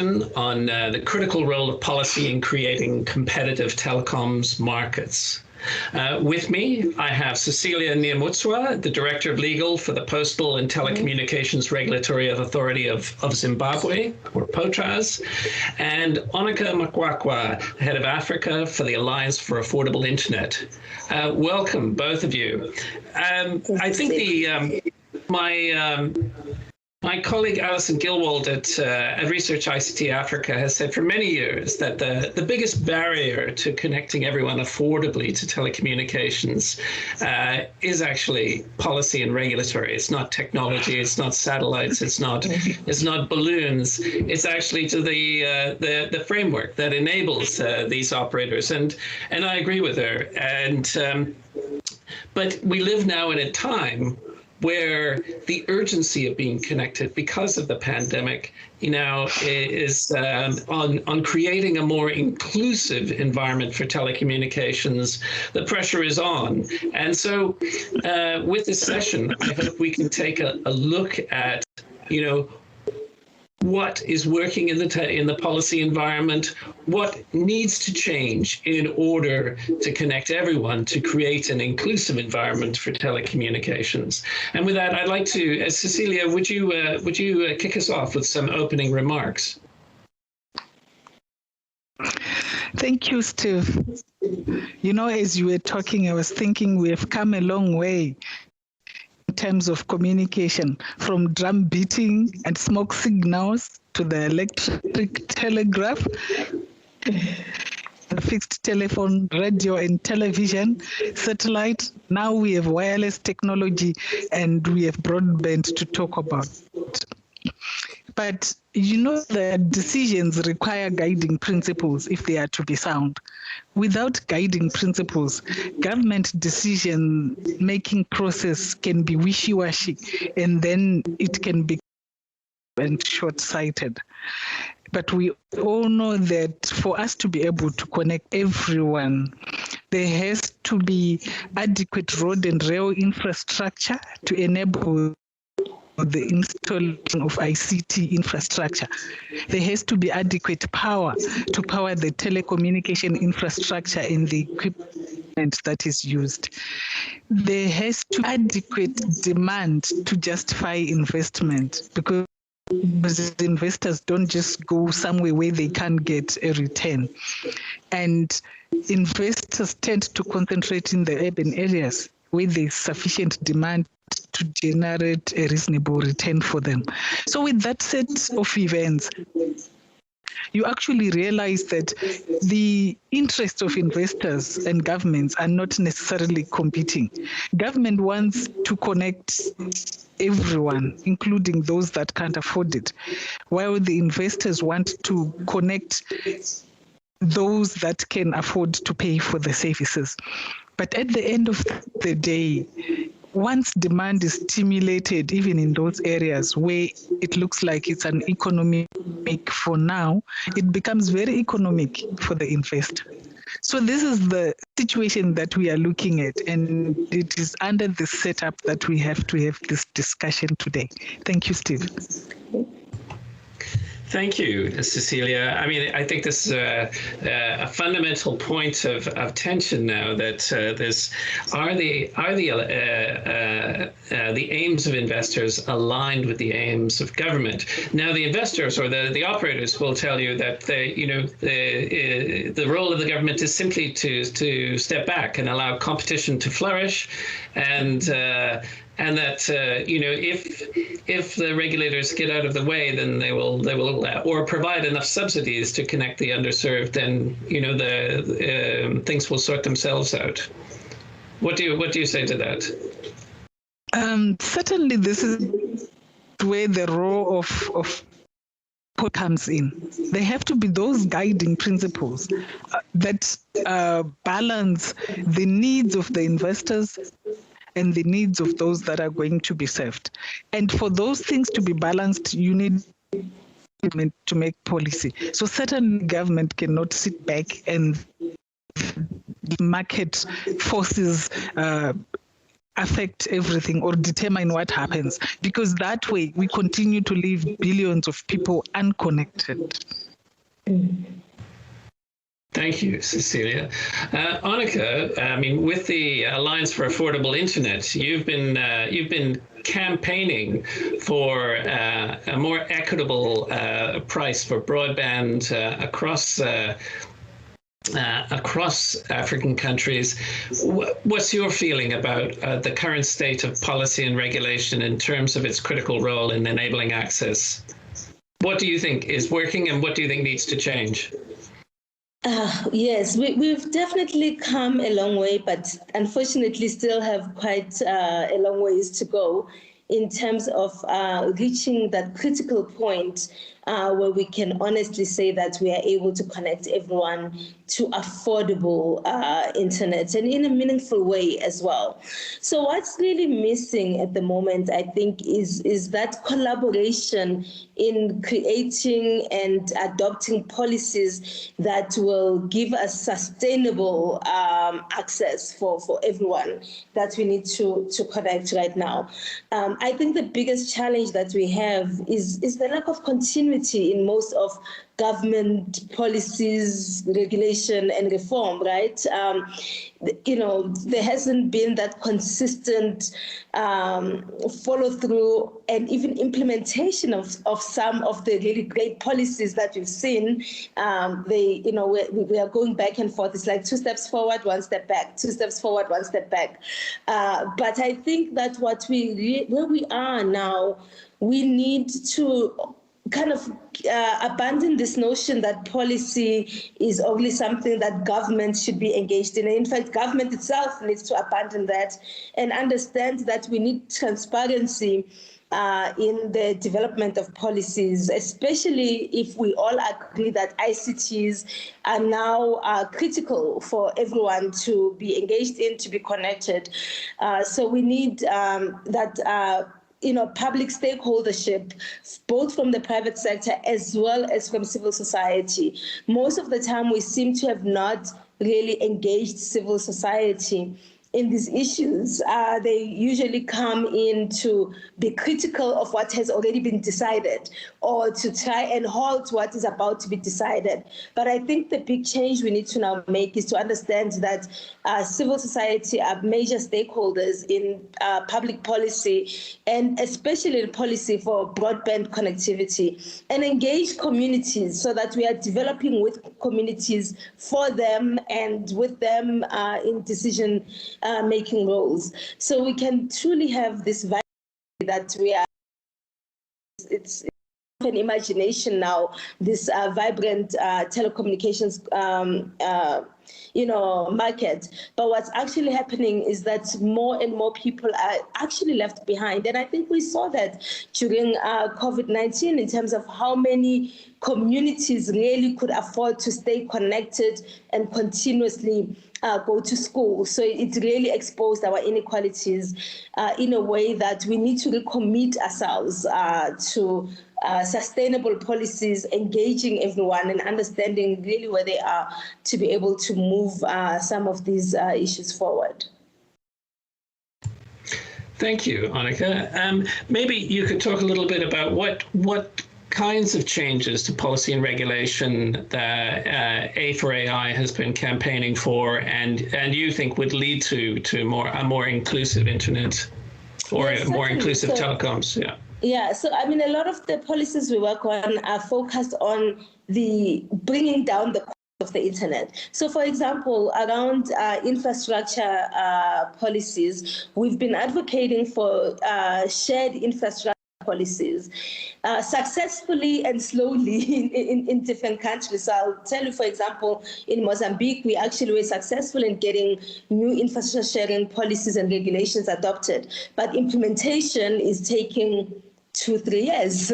on the critical role of policy in creating competitive telecoms markets. With me, I have Cecilia Nyamutswa, the Director of Legal for the Postal and Telecommunications Regulatory Authority of Zimbabwe, or POTRAZ, and Onika Makwakwa, Head of Africa for the Alliance for Affordable Internet. Welcome, both of you. I think my colleague Alison Gilwald at Research ICT Africa has said for many years that the biggest barrier to connecting everyone affordably to telecommunications is actually policy and regulatory. It's not technology, it's not satellites, it's not balloons. It's actually to the framework that enables these operators. And I agree with her. But we live now in a time where the urgency of being connected because of the pandemic, is on creating a more inclusive environment for telecommunications. The pressure is on. And so with this session, I hope we can take a look at, what is working in the policy environment, what needs to change in order to connect everyone to create an inclusive environment for telecommunications. And with that, I'd like to, Cecilia, would you kick us off with some opening remarks? Thank you, Steve. As you were talking, I was thinking we have come a long way in terms of communication, from drum beating and smoke signals to the electric telegraph, the fixed telephone, radio and television, satellite. Now we have wireless technology and we have broadband to talk about. But the decisions require guiding principles if they are to be sound. Without guiding principles, government decision-making process can be wishy-washy, and then it can be short-sighted. But we all know that for us to be able to connect everyone, there has to be adequate road and rail infrastructure to enable the installation of ICT infrastructure. There has to be adequate power to power the telecommunication infrastructure and the equipment that is used. There has to be adequate demand to justify investment, because investors don't just go somewhere where they can't get a return. And investors tend to concentrate in the urban areas where there's sufficient demand to generate a reasonable return for them. So with that set of events, you actually realize that the interests of investors and governments are not necessarily competing. Government wants to connect everyone, including those that can't afford it, while the investors want to connect those that can afford to pay for the services. But at the end of the day, once demand is stimulated, even in those areas where it looks like it's an economic for now, it becomes very economic for the investor. So this is the situation that we are looking at, and it is under the setup that we have to have this discussion today. Thank you, Steve. Thank you, Cecilia. I mean, I think this is a fundamental point of tension now, that are the aims of investors aligned with the aims of government? Now, the investors or the operators will tell you that the role of the government is simply to step back and allow competition to flourish, and that if the regulators get out of the way, then they will or provide enough subsidies to connect the underserved, then the things will sort themselves out. What do you say to that? Certainly, this is where the role of comes in. There have to be those guiding principles that balance the needs of the investors and the needs of those that are going to be served. And for those things to be balanced, you need to make policy. So certainly government cannot sit back and market forces affect everything or determine what happens, because that way we continue to leave billions of people unconnected. Thank you, Cecilia. Annika, I mean, with the Alliance for Affordable Internet, you've been campaigning for a more equitable price for broadband across African countries. What's your feeling about the current state of policy and regulation in terms of its critical role in enabling access? What do you think is working and what do you think needs to change? Yes, we've definitely come a long way, but unfortunately still have quite a long ways to go in terms of reaching that critical point where we can honestly say that we are able to connect everyone to affordable internet and in a meaningful way as well. So what's really missing at the moment, I think, is that collaboration in creating and adopting policies that will give us sustainable access for everyone that we need to connect right now. I think the biggest challenge that we have is the lack of continuity in most of government policies, regulation, and reform, right? There hasn't been that consistent follow-through and even implementation of some of the really great policies that we've seen. We are going back and forth. It's like 2 steps forward, 1 step back, 2 steps forward, 1 step back. But I think that where we are now, we need to kind of abandon this notion that policy is only something that government should be engaged in. And in fact, government itself needs to abandon that and understand that we need transparency in the development of policies, especially if we all agree that ICTs are now critical for everyone to be engaged in, to be connected. So we need public stakeholdership, both from the private sector as well as from civil society. Most of the time, we seem to have not really engaged civil society in these issues. They usually come in to be critical of what has already been decided or to try and halt what is about to be decided. But I think the big change we need to now make is to understand that civil society are major stakeholders in public policy, and especially in policy for broadband connectivity, and engage communities so that we are developing with communities for them and with them in decision making roles. So we can truly have this value that we are, it's an imagination now, this vibrant telecommunications market. But what's actually happening is that more and more people are actually left behind. And I think we saw that during COVID-19 in terms of how many communities really could afford to stay connected and continuously go to school. So it really exposed our inequalities in a way that we need to recommit ourselves to sustainable policies, engaging everyone and understanding really where they are to be able to move some of these issues forward. Thank you, Annika. Maybe you could talk a little bit about what kinds of changes to policy and regulation that A4AI has been campaigning for, and you think would lead to a more inclusive internet or a more inclusive telecoms. Yeah, so I mean, a lot of the policies we work on are focused on the bringing down the cost of the internet. So, for example, around infrastructure policies, we've been advocating for shared infrastructure policies successfully and slowly in different countries. So I'll tell you, for example, in Mozambique, we actually were successful in getting new infrastructure sharing policies and regulations adopted, but implementation is taking 2-3 years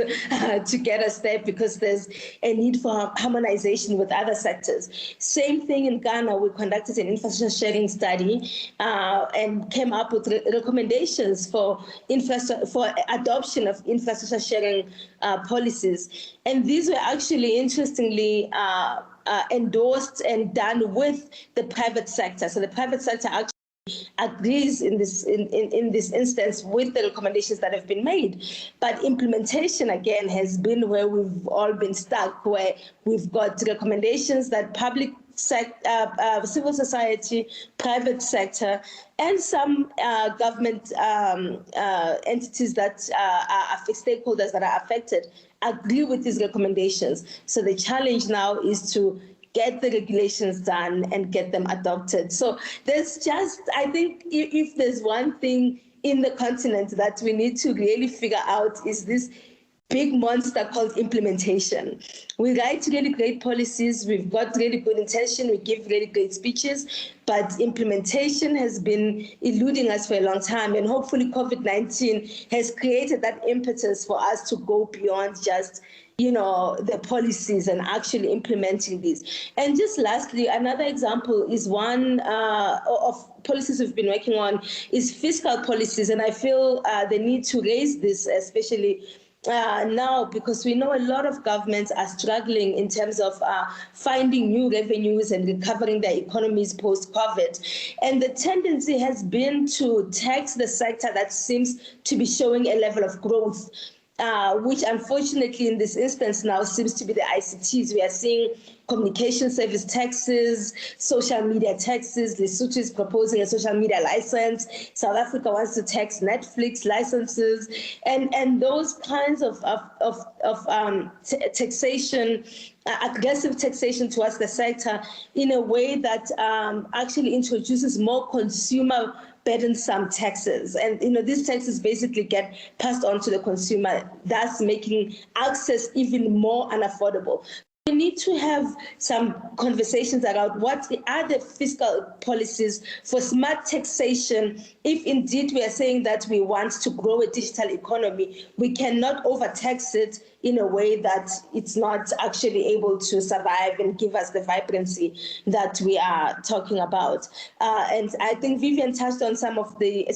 to get us there because there's a need for harmonization with other sectors. Same thing in Ghana. We conducted an infrastructure sharing study and came up with recommendations for adoption of infrastructure sharing policies. And these were actually, interestingly, endorsed and done with the private sector. So the private sector actually agrees in this instance with the recommendations that have been made. But implementation, again, has been where we've all been stuck, where we've got recommendations that public sector, civil society, private sector, and some government entities that are stakeholders that are affected agree with these recommendations. So the challenge now is to get the regulations done and get them adopted. So there's just, I think if there's one thing in the continent that we need to really figure out is this big monster called implementation. We write really great policies, we've got really good intention, we give really great speeches, but implementation has been eluding us for a long time, and hopefully COVID-19 has created that impetus for us to go beyond just the policies and actually implementing these. And just lastly, another example is one of policies we've been working on is fiscal policies, and I feel the need to raise this, especially now, because we know a lot of governments are struggling in terms of finding new revenues and recovering their economies post-COVID. And the tendency has been to tax the sector that seems to be showing a level of growth, which unfortunately in this instance now seems to be the ICTs. We are seeing communication service taxes, social media taxes. Lesotho is proposing a social media license. South Africa wants to tax Netflix licenses, and those kinds of taxation, aggressive taxation towards the sector in a way that actually introduces more consumer burdensome taxes. And these taxes basically get passed on to the consumer, thus making access even more unaffordable. We need to have some conversations around what are the fiscal policies for smart taxation. If indeed we are saying that we want to grow a digital economy, we cannot overtax it in a way that it's not actually able to survive and give us the vibrancy that we are talking about. And I think Vivian touched on some of the,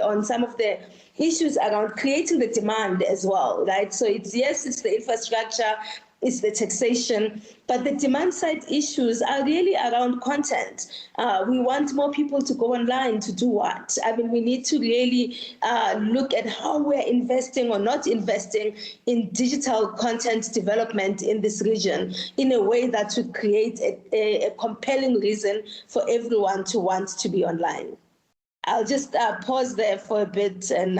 on some of the issues around creating the demand as well, right? So it's the infrastructure, it's the taxation, but the demand side issues are really around content. We want more people to go online to do what? I mean, we need to really look at how we're investing or not investing in digital content development in this region in a way that would create a compelling reason for everyone to want to be online. I'll just pause there for a bit and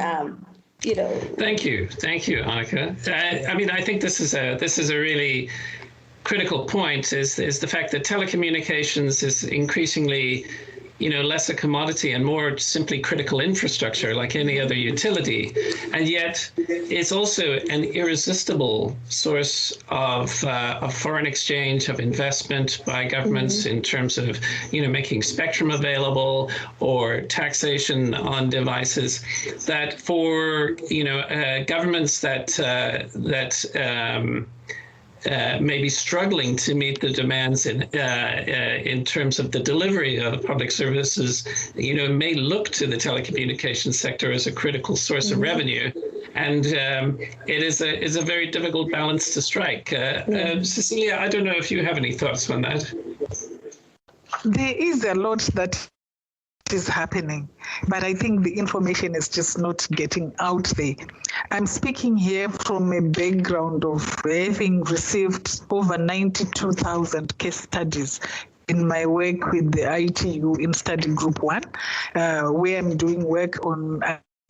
Thank you, Annika. I mean, I think this is a really critical point. Is the fact that telecommunications is increasingly, less a commodity and more simply critical infrastructure like any other utility, and yet it's also an irresistible source of foreign exchange, of investment by governments in terms of making spectrum available or taxation on devices. That for governments that may be struggling to meet the demands in terms of the delivery of public services, may look to the telecommunications sector as a critical source of revenue, and it is a very difficult balance to strike. Cecilia, I don't know if you have any thoughts on that. There is a lot that is happening, but I think the information is just not getting out there. I'm speaking here from a background of having received over 92,000 case studies in my work with the ITU in Study Group 1, where I'm doing work on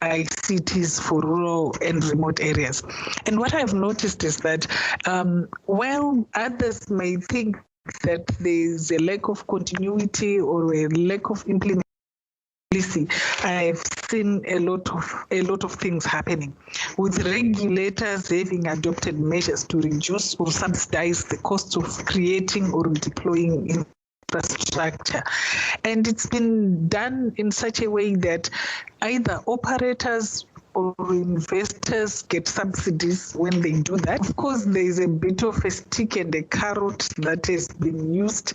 ICTs for rural and remote areas. And what I've noticed is that while others may think that there's a lack of continuity or a lack of implementation, I've seen a lot of things happening, with regulators having adopted measures to reduce or subsidize the cost of creating or deploying infrastructure. And it's been done in such a way that either operators or investors get subsidies when they do that. Of course, there is a bit of a stick and a carrot that has been used.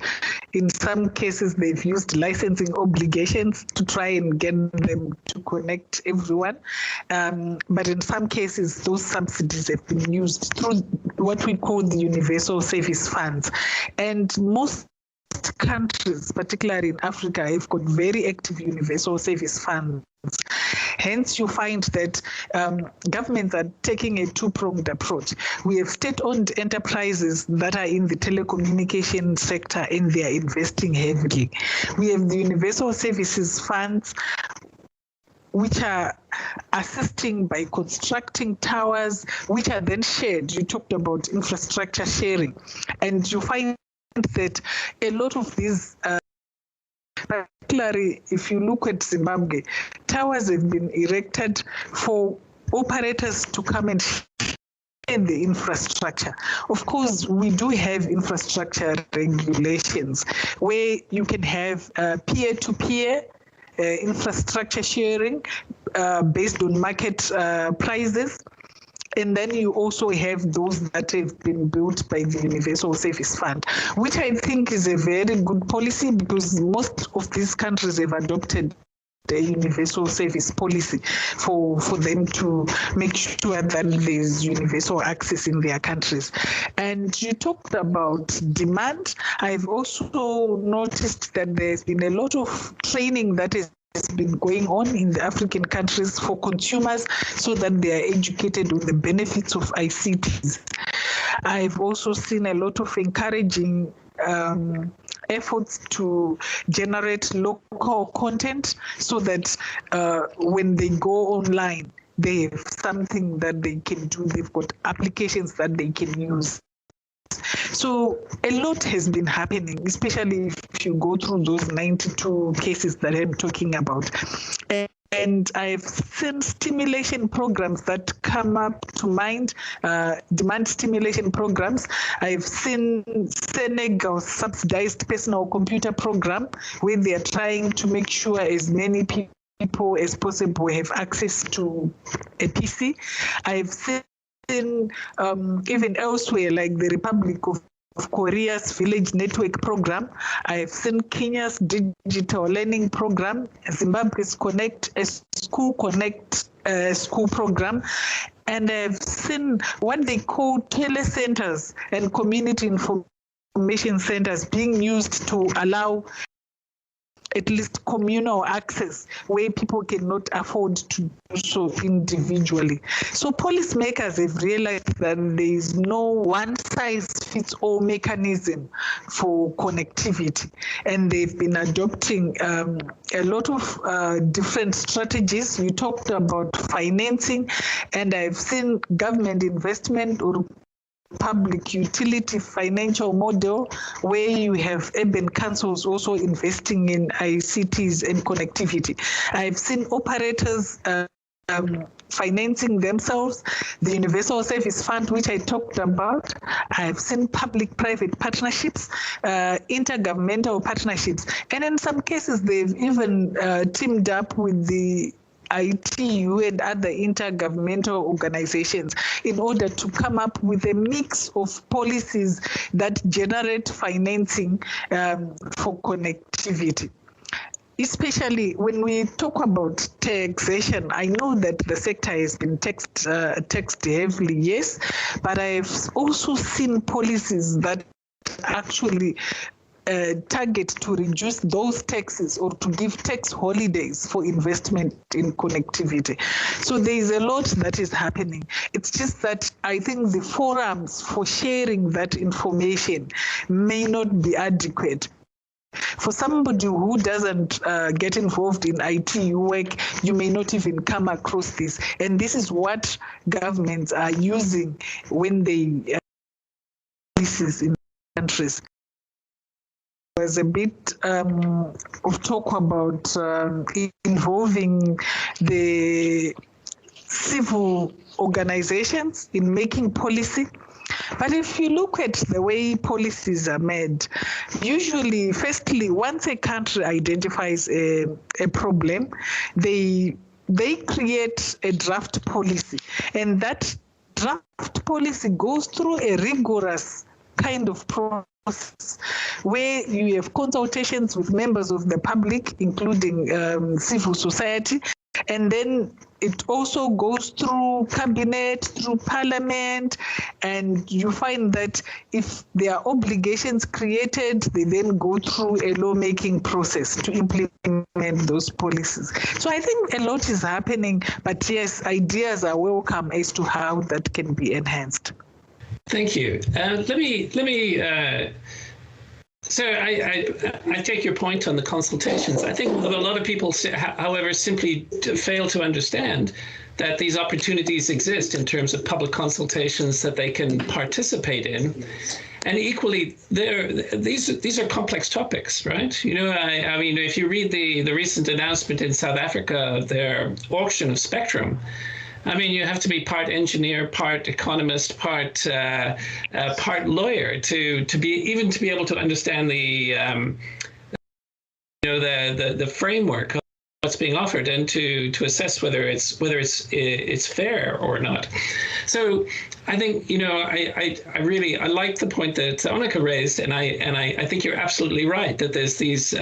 In some cases, they've used licensing obligations to try and get them to connect everyone. But in some cases, those subsidies have been used through what we call the universal service funds. And most countries, particularly in Africa, have got very active universal service funds. Hence, you find that governments are taking a two-pronged approach. We have state-owned enterprises that are in the telecommunication sector and they are investing heavily. We have the universal services funds, which are assisting by constructing towers, which are then shared. You talked about infrastructure sharing. And you find that a lot of these, particularly if you look at Zimbabwe, towers have been erected for operators to come and in the infrastructure. Of course, we do have infrastructure regulations where you can have peer-to-peer infrastructure sharing based on market prices. And then you also have those that have been built by the Universal Service Fund, which I think is a very good policy because most of these countries have adopted the universal service policy for them to make sure that there's universal access in their countries. And you talked about demand. I've also noticed that there's been a lot of training that has been going on in the African countries for consumers so that they are educated on the benefits of ICTs. I've also seen a lot of encouraging efforts to generate local content so that when they go online, they have something that they can do. They've got applications that they can use. So a lot has been happening, especially if you go through those 92 cases that I'm talking about. And I've seen stimulation programs that come up to mind, demand stimulation programs. I've seen Senegal's subsidized personal computer program where they are trying to make sure as many people as possible have access to a PC. I've seen even elsewhere, like the Republic of Korea's Village Network Program. I've seen Kenya's Digital Learning Program, Zimbabwe's Connect, School Connect School Program, and I've seen what they call telecenters and community information centers being used to allow at least communal access where people cannot afford to do so individually. So policymakers have realized that there is no one-size-fits-all mechanism for connectivity, and they've been adopting a lot of different strategies. You talked about financing, and I've seen government investment or public utility financial model where you have urban councils also investing in ICTs and connectivity. I've seen operators financing themselves, the Universal Service Fund, which I talked about. I've seen public-private partnerships, intergovernmental partnerships, and in some cases they've even teamed up with the ITU and other intergovernmental organizations in order to come up with a mix of policies that generate financing for connectivity. Especially when we talk about taxation, I know that the sector has been taxed heavily, yes, but I've also seen policies that actually target to reduce those taxes or to give tax holidays for investment in connectivity. So there is a lot that is happening. It's just that I think the forums for sharing that information may not be adequate. For somebody who doesn't get involved in IT work, you may not even come across this. And this is what governments are using when they policies in countries. There's a bit of talk about involving the civil organizations in making policy. But if you look at the way policies are made, usually, firstly, once a country identifies a problem, they create a draft policy. And that draft policy goes through a rigorous kind of process where you have consultations with members of the public, including civil society, and then it also goes through cabinet, through parliament, and you find that if there are obligations created, they then go through a lawmaking process to implement those policies. So I think a lot is happening, but yes, ideas are welcome as to how that can be enhanced. Thank you. Let me. So I take your point on the consultations. I think a lot of people, however, simply fail to understand that these opportunities exist in terms of public consultations that they can participate in. And equally, these are complex topics, right? You know, I mean, if you read the recent announcement in South Africa of their auction of spectrum, I mean, you have to be part engineer, part economist, part lawyer to be able to understand the framework of what's being offered and to assess whether it's fair or not. So I think, you know, I really like the point that Onika raised, and I think you're absolutely right that there's these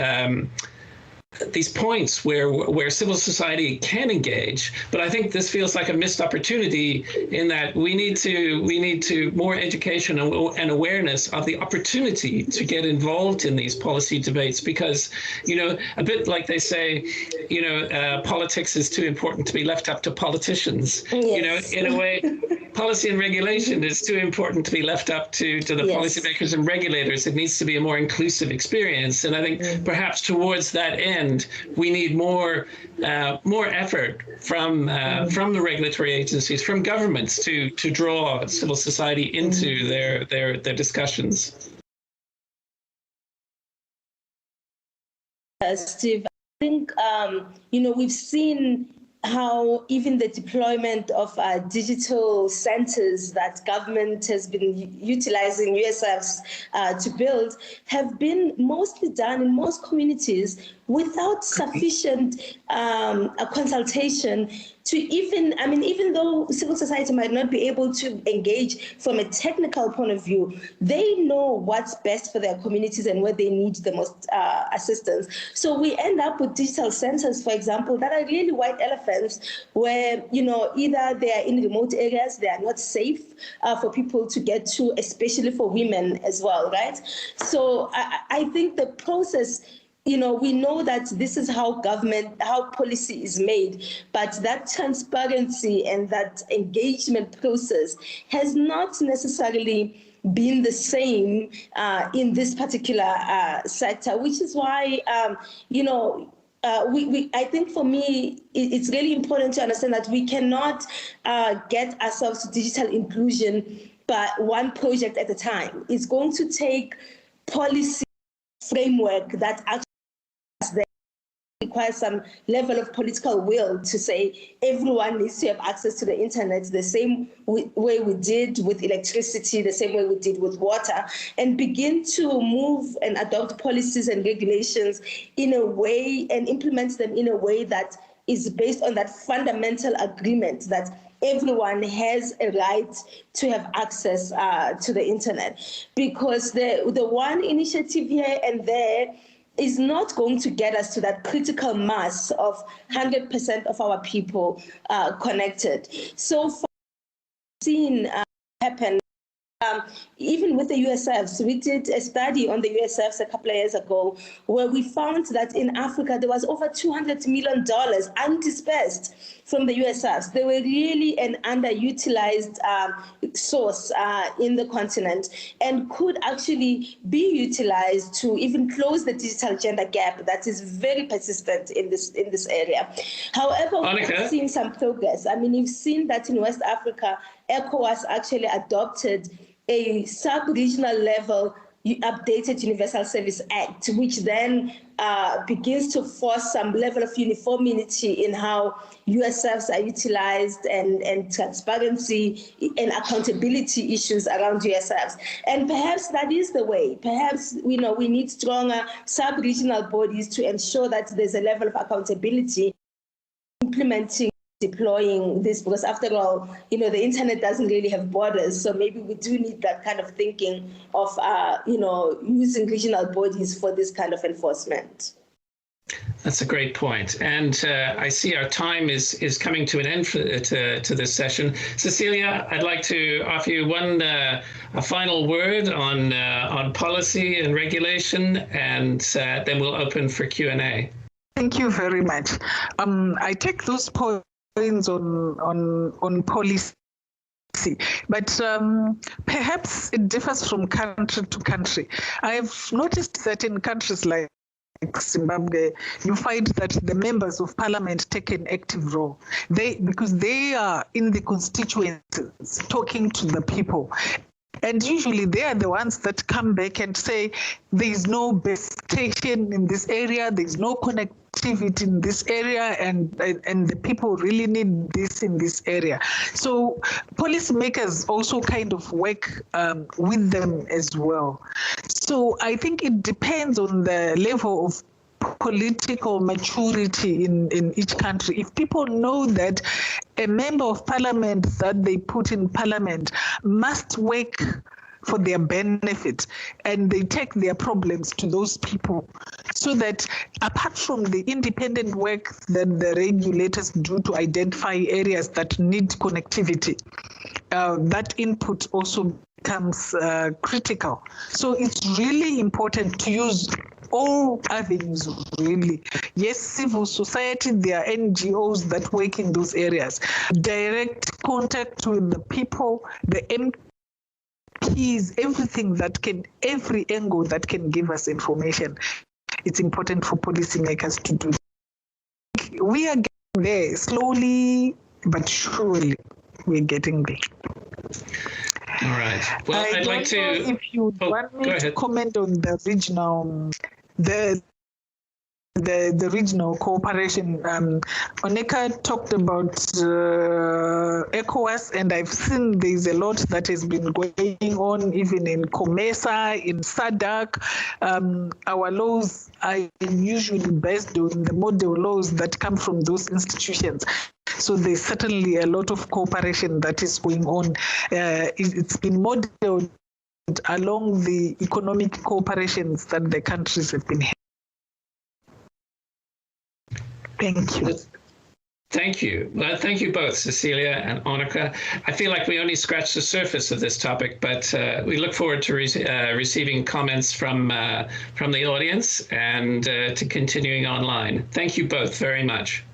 points where civil society can engage, but I think this feels like a missed opportunity in that we need to more education and awareness of the opportunity to get involved in these policy debates, because, you know, a bit like they say, you know, politics is too important to be left up to politicians. Yes. You know, in a way, policy and regulation is too important to be left up to the yes. policymakers and regulators. It needs to be a more inclusive experience, and I think perhaps towards that end, we need more effort from the regulatory agencies, from governments to draw civil society into their discussions. Steve, I think you know, we've seen how even the deployment of digital centers that government has been utilizing USFs to build have been mostly done in most communities without sufficient consultation to even though civil society might not be able to engage from a technical point of view, they know what's best for their communities and where they need the most assistance. So we end up with digital centers, for example, that are really white elephants where, you know, either they are in remote areas, they are not safe for people to get to, especially for women as well, right? So I think the process, you know, we know that this is how policy is made, but that transparency and that engagement process has not necessarily been the same in this particular sector, which is why, you know, I think for me, it's really important to understand that we cannot get ourselves to digital inclusion but one project at a time. It's going to take policy framework that actually requires some level of political will to say everyone needs to have access to the internet the same way we did with electricity, the same way we did with water, and begin to move and adopt policies and regulations in a way and implement them in a way that is based on that fundamental agreement that everyone has a right to have access to the internet. Because the one initiative here and there is not going to get us to that critical mass of 100% of our people connected. So far, seen happen. Even with the USFs, we did a study on the USFs a couple of years ago where we found that in Africa there was over $200 million undispersed from the USFs. They were really an underutilized source in the continent and could actually be utilized to even close the digital gender gap that is very persistent in this area. However, we've seen some progress. I mean, you've seen that in West Africa, ECOWAS actually adopted a sub-regional level updated Universal Service Act, which then begins to force some level of uniformity in how USFs are utilized and transparency and accountability issues around USFs. And perhaps that is the way. Perhaps we need stronger sub-regional bodies to ensure that there's a level of accountability deploying this, because after all, the internet doesn't really have borders. So maybe we do need that kind of thinking of, using regional bodies for this kind of enforcement. That's a great point. And I see our time is coming to an end to this session. Cecilia, I'd like to offer you a final word on policy and regulation, and then we'll open for Q&A. Thank you very much. I take those points on policy, but perhaps it differs from country to country. I've noticed that in countries like Zimbabwe, you find that the members of parliament take an active role. Because they are in the constituencies talking to the people. And usually they are the ones that come back and say, there is no base station in this area, there is no connectivity in this area, and the people really need this in this area. So policymakers also kind of work with them as well. So I think it depends on the level of political maturity in each country. If people know that a member of parliament that they put in parliament must work for their benefit, and they take their problems to those people, so that apart from the independent work that the regulators do to identify areas that need connectivity, that input also becomes critical. So it's really important to use all avenues, really. Yes, civil society, there are NGOs that work in those areas. Direct contact with the people, the MPs, every angle that can give us information. It's important for policymakers to do. We are getting there, slowly but surely. We're getting there. All right. Well, I'd like to. If you want me to comment on the regional, the regional cooperation, Oneka talked about ECOWAS, and I've seen there's a lot that has been going on, even in COMESA, in SADC. Our laws are usually based on the model laws that come from those institutions. So there's certainly a lot of cooperation that is going on. It's been modeled along the economic cooperations that the countries have been having. Thank you. Thank you. Well, thank you both, Cecilia and Oneka. I feel like we only scratched the surface of this topic, but we look forward to receiving comments from the audience and to continuing online. Thank you both very much.